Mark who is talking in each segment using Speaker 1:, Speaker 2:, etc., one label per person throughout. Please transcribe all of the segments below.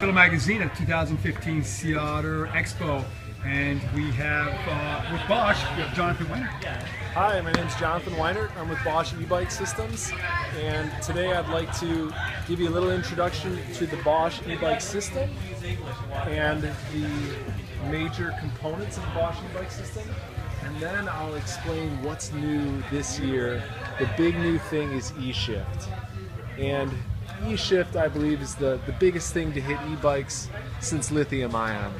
Speaker 1: Little Magazine at 2015 Seattle Expo, and we have with Bosch, we have Jonathan Weiner.
Speaker 2: Hi, my name is Jonathan Weiner. I'm with Bosch e-bike systems, and today I'd like to give you a little introduction to the Bosch e-bike system and the major components of the Bosch e-bike system, and then I'll explain what's new this year. The big new thing is eShift, and eShift, I believe, is the biggest thing to hit e-bikes since lithium-ion.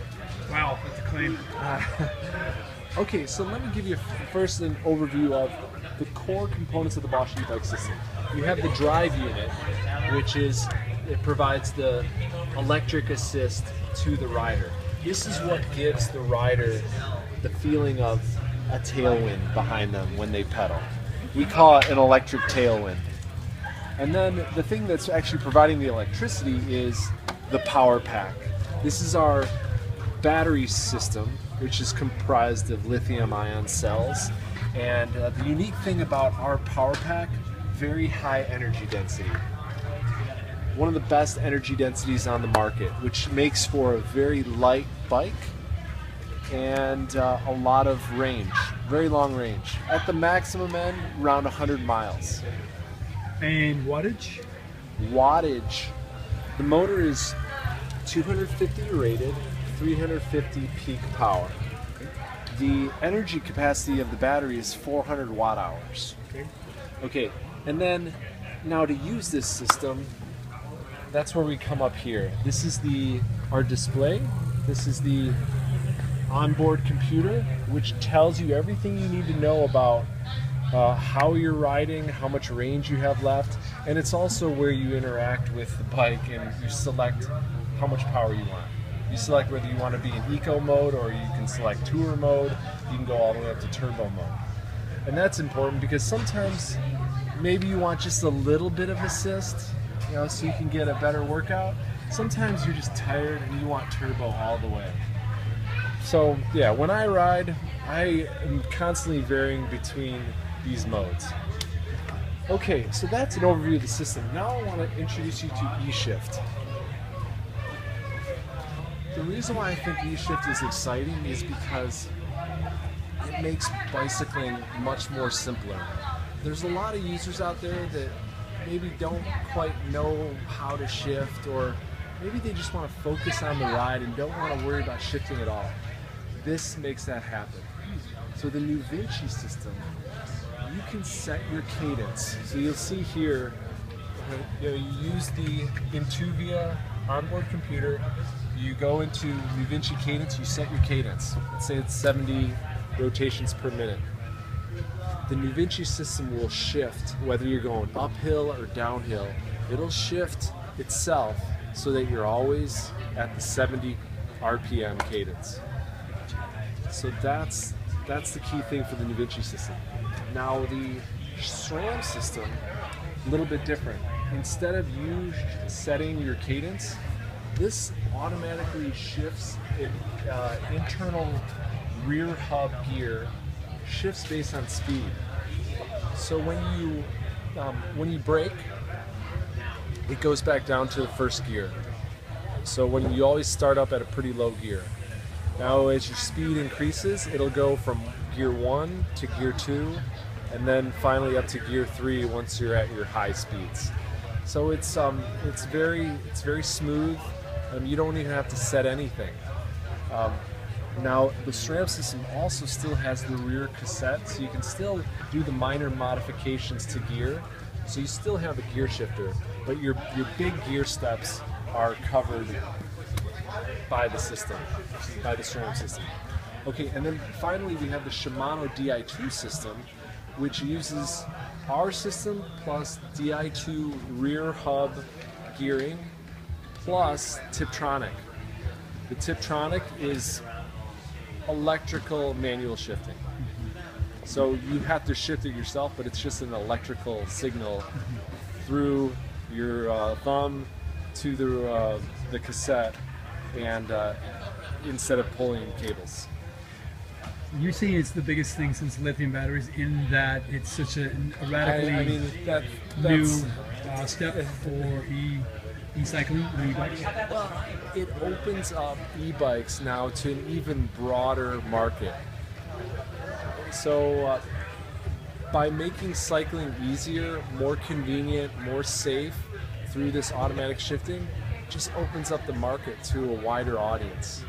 Speaker 1: Wow, that's a claim.
Speaker 2: Okay, so let me give you first an overview of the core components of the Bosch e-bike system. You have the drive unit, which provides the electric assist to the rider. This is what gives the rider the feeling of a tailwind behind them when they pedal. We call it an electric tailwind. And then the thing that's actually providing the electricity is the power pack. This is our battery system, which is comprised of lithium-ion cells. And the unique thing about our power pack, very high energy density. One of the best energy densities on the market, which makes for a very light bike and a lot of range, very long range. At the maximum end, around 100 miles.
Speaker 1: And wattage?
Speaker 2: Wattage. The motor is 250 rated, 350 peak power.
Speaker 1: Okay.
Speaker 2: The energy capacity of the battery is 400 watt hours. Okay, and then now to use this system, that's where we come up here. This is our display. This is the onboard computer, which tells you everything you need to know about how you're riding, how much range you have left, and it's also where you interact with the bike and you select how much power you want. You select whether you want to be in eco mode or you can select tour mode. You can go all the way up to turbo mode. And that's important because sometimes maybe you want just a little bit of assist, so you can get a better workout. Sometimes you're just tired and you want turbo all the way. So yeah, when I ride, I am constantly varying between these modes. Okay, so that's an overview of the system. Now I want to introduce you to eShift. The reason why I think eShift is exciting is because it makes bicycling much more simpler. There's a lot of users out there that maybe don't quite know how to shift, or maybe they just want to focus on the ride and don't want to worry about shifting at all. This makes that happen. So the NuVinci system, you can set your cadence. So you'll see here, you use the Intuvia onboard computer, you go into NuVinci Cadence, you set your cadence. Let's say it's 70 rotations per minute. The NuVinci system will shift, whether you're going uphill or downhill, it'll shift itself so that you're always at the 70 RPM cadence. So that's the key thing for the NuVinci system. Now the SRAM system, a little bit different. Instead of you setting your cadence, this automatically shifts internal rear hub gear, shifts based on speed. So when you brake, it goes back down to the first gear. So when you always start up at a pretty low gear. Now as your speed increases, it'll go from gear 1 to gear 2, and then finally up to gear 3 once you're at your high speeds. So it's very smooth. You don't even have to set anything. Now the SRAM system also still has the rear cassette, so you can still do the minor modifications to gear. So you still have a gear shifter, but your big gear steps are covered by the system, by the SRAM system. Okay, and then finally we have the Shimano Di2 system, which uses our system plus Di2 rear hub gearing plus Tiptronic. The Tiptronic is electrical manual shifting. So you have to shift it yourself, but it's just an electrical signal through your thumb to the cassette, and instead of pulling cables.
Speaker 1: You're saying it's the biggest thing since lithium batteries in that it's such a radically new step for in cycling with e-bikes?
Speaker 2: Well, it opens up e-bikes now to an even broader market. So by making cycling easier, more convenient, more safe through this automatic shifting, just opens up the market to a wider audience.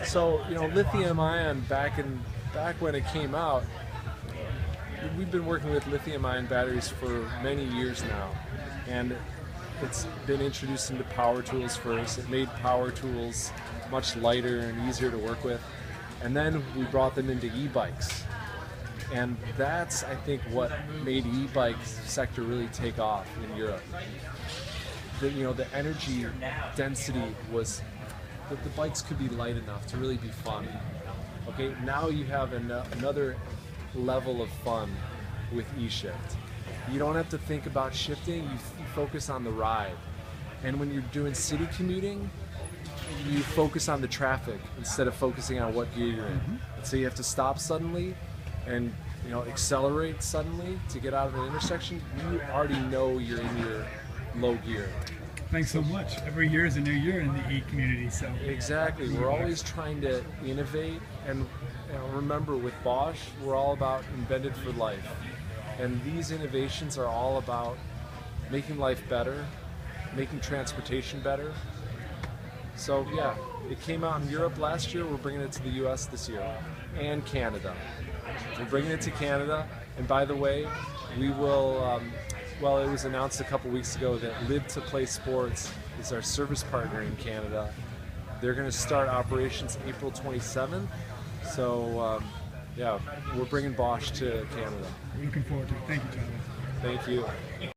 Speaker 2: So, you know, lithium ion back when it came out, we've been working with lithium ion batteries for many years now, and it's been introduced into power tools first. It made power tools much lighter and easier to work with, and then we brought them into e-bikes. And that's, I think, what made e-bike sector really take off in Europe. The energy density was that the bikes could be light enough to really be fun. Okay, now you have another level of fun with eShift. You don't have to think about shifting, you focus on the ride. And when you're doing city commuting, you focus on the traffic instead of focusing on what gear you're in. So you have to stop suddenly and accelerate suddenly to get out of an intersection. You already know you're in your low gear.
Speaker 1: Thanks so much. Every year is a new year in the e-community, so.
Speaker 2: Exactly. We're always trying to innovate, and remember, with Bosch, we're all about invented for life. And these innovations are all about making life better, making transportation better. So yeah, it came out in Europe last year. We're bringing it to the US this year, and Canada. We're bringing it to Canada, and by the way, we will, it was announced a couple weeks ago that Live to Play Sports is our service partner in Canada. They're going to start operations April 27th. So, we're bringing Bosch to Canada.
Speaker 1: We're looking forward to it. Thank you, Jonathan.
Speaker 2: Thank you.